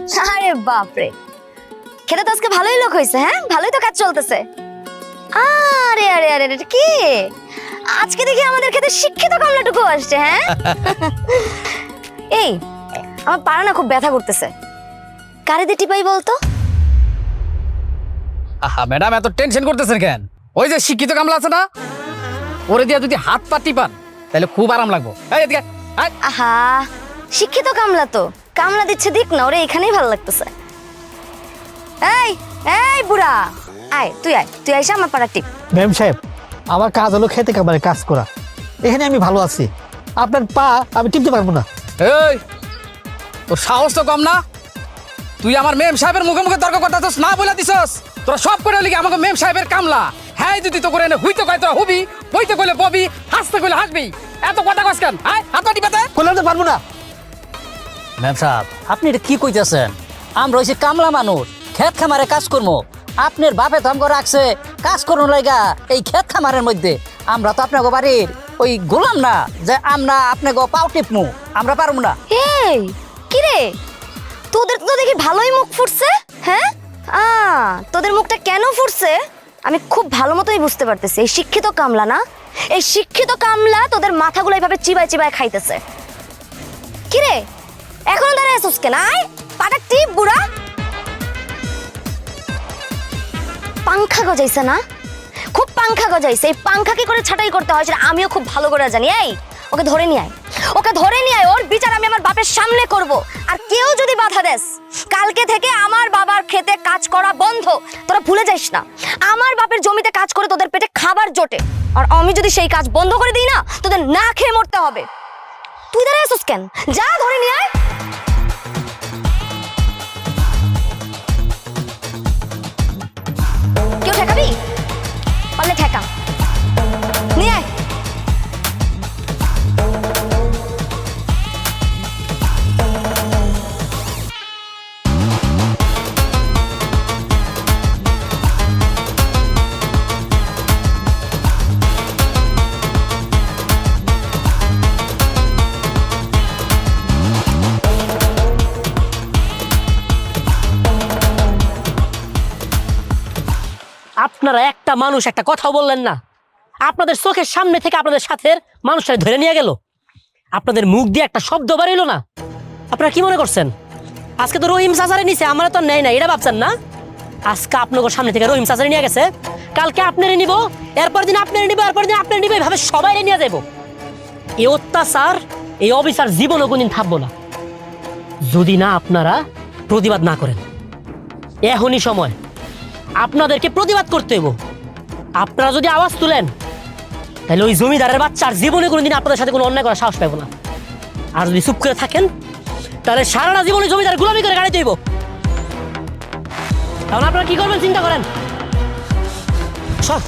আরে বাপরে, খেতে তো আজকে ভালোই লোক হয়েছে। হ্যাঁ, ভালোই তো কাজ চলতেছে। আরে আরে আরে আরে, কি আজকে দেখি আমাদের খেতে শিক্ষিত কামলাটুকু আসছে। হ্যাঁ এই, আমার পাড়া না খুব ব্যথা করতেছে, কারে দিয়ে টিপাই বলতো? আহা ম্যাডাম, এত টেনশন করতেছেন কেন? ওই যে শিক্ষিত কামলা আছে না, ওরে দিয়ে যদি হাত পা টিপান তাহলে খুব আরাম লাগবো। এই এদিকে আয়। আহা, শিক্ষিত কামলা তো কামলা দিচ্ছে, দিক না, ওরে এখানেই ভালো লাগতেছে। এই এই বুড়া, আয় তুই, তুই আইসা আমার পাড়া টিপ। ম্যাম সাহেব, আমার কাজ হলো খেতে খাবারে কাজ করা, এখানে আমি ভালো আছি, আপনার পা আমি টিপতে পারবো না। এই, তোর সাহস তো কম না? তুই আমার মেম সাহেবের মুখে মুখে তর্ক করতেছস, না বলে দিছস তোরা সব করে লিখে আমাকে মেম সাহেবের কামলা। হ্যাঁ যদি তো করে এনে হইতে কয় তোরা হবি, বইতে কইলে ববি, হাসতে কইলে হাসবি। এত কথা কস কেন? আয় হাত পা টিপাতে। করলাম তো পারবো না। ম্যাম সাহেব, আপনি এটা কি কইতেছেন? আমরা হইছি কামলা মানুষ, ক্ষেত খামারে কাজ করবো। আপনার বাপে তো আমাকে রাখছে কাজ করুন লাইগা এই ক্ষেত খামারের মধ্যে। আমরা তো আপনাকে বাড়ির ওই গোলাম না যে আমরা আপনাকে পাও টিপমু, আমরা পারবো না। এই কি রে, তোদের তো দেখি ভালোই মুখ ফুটছে। হ্যাঁ, তোদের মুখটা কেন ফুটছে আমি খুব ভালো মতোই বুঝতে পারতেছি। এই শিক্ষিত কামলা না, এই শিক্ষিত কামলা তোদের মাথাগুলো এইভাবে চিবায় চিবায় খাইতেছে। কি রে, এখনো দাঁড়ায় আছিস কেন? আয় পাটা টিপ বুড়া। পাংখা গজাইছে না, খুব পাংখা গজাইছে। এই পাংখা কি করে ছাটাই করতে হয় সেটা আমিও খুব ভালো করে জানি। এই ওকে ধরে নিয়ে আয়, ওকে ধরে নিয়ে আয়। ওর বিচার আমি আমার বাপের সামনে করব। আর কেউ যদি বাধা দেস, কালকে থেকে আমার বাবার খেতে কাজ করা বন্ধ। তোরা ভুলে যাইস না, আমার বাপের জমিতে কাজ করে তোদের পেটে খাবার জোটে। আর আমি যদি সেই কাজ বন্ধ করে দিই না, তোদের না খেয়ে মরতে হবে। তুই দাঁড়ায় আছিস কেন? যা ধরে নিয়ে আয়। কেউ ঠেকাবি? পারলে ঠেকা, নিয়ে আয়। আপনারা একটা মানুষ একটা কথা বললেন না। আপনাদের চোখের সামনে থেকে আপনাদের সাথের মানুষটা ধরে নিয়ে গেল, আপনাদের মুখ দিয়ে একটা শব্দ বাড়িল না। আপনারা কি মনে করছেন আজকে তো রহিম চাচারে নিছে, আমরা তো নেই না, এটা ভাবছেন না? আজকে আপনাদের সামনে থেকে রহিম চাচারে নিয়ে গেছে, কালকে আপনারে নিব, এরপর দিন আপনারে নিব, এরপর দিন আপনারে নিব, এভাবে সবাই নিয়ে যাবো। এই অত্যাচার, এই অবিচার জীবনও কোনদিন থাকবো না যদি না আপনারা প্রতিবাদ না করেন। এখনই সময় আপনাদেরকে প্রতিবাদ করতে হইব। আপনারা যদি আওয়াজ তুলেন তাহলে ওই জমিদারের বাচ্চার জীবনে কোনোদিন আপনাদের সাথে কোনো অন্যায় করার সাহস পাবো না। আর যদি চুপ করে থাকেন তাহলে সারাটা জীবনে জমিদার গোলামি করে গাড়িতে হইব। তাহলে আপনারা কি করবেন চিন্তা করেন। সব